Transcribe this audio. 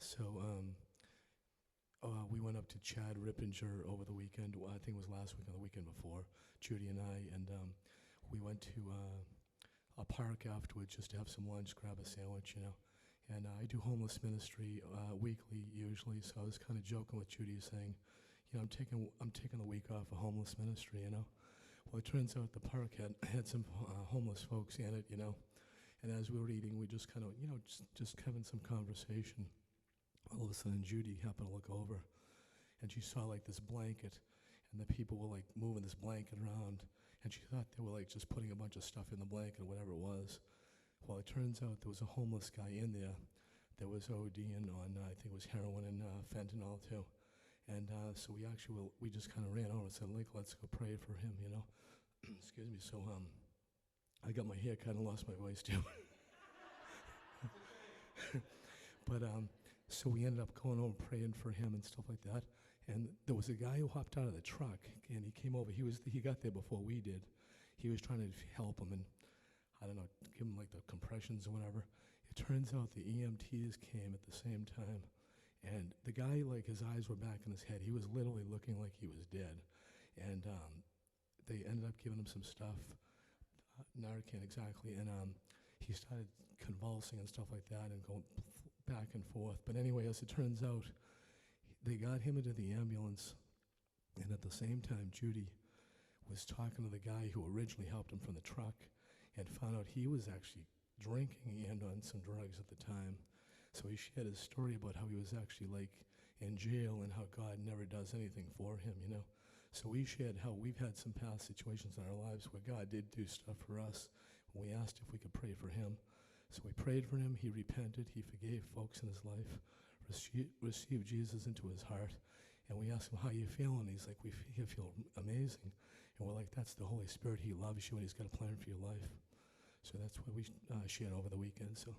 So we went up to Chad Rippinger over the weekend. I think it was last week or the weekend before, Judy and I, and we went to a park afterwards just to have some lunch, grab a sandwich, And I do homeless ministry weekly usually, so I was kind of joking with Judy, saying, I'm taking the week off of homeless ministry, Well, it turns out the park had some homeless folks in it, And as we were eating, we just kind of, just having some conversation. All of a sudden, Judy happened to look over, and she saw like this blanket, and the people were like moving this blanket around, and she thought they were like just putting a bunch of stuff in the blanket or whatever it was. Well, it turns out there was a homeless guy in there that was ODing on, I think it was heroin and fentanyl too. And so we just kind of ran over and said, like, let's go pray for him, Excuse me. So I got my hair cut and lost my voice too. But so we ended up going over praying for him and stuff like that. And there was a guy who hopped out of the truck, and he came over. He got there before we did. He was trying to help him and, I don't know, give him like the compressions or whatever. It turns out the EMTs came at the same time. And the guy, like, his eyes were back in his head. He was literally looking like he was dead. And they ended up giving him some stuff, Narcan exactly, and he started convulsing and stuff like that and going back and forth. But anyway, as it turns out, they got him into the ambulance, and at the same time, Judy was talking to the guy who originally helped him from the truck and found out he was actually drinking and on some drugs at the time. So he shared his story about how he was actually like in jail and how God never does anything for him, So we shared how we've had some past situations in our lives where God did do stuff for us. We asked if we could pray for him. So we prayed for him. He repented. He forgave folks in his life, received Jesus into his heart. And we asked him, how you feeling? He's like, I feel amazing. And we're like, that's the Holy Spirit. He loves you, and he's got a plan for your life. So that's what we shared over the weekend. So.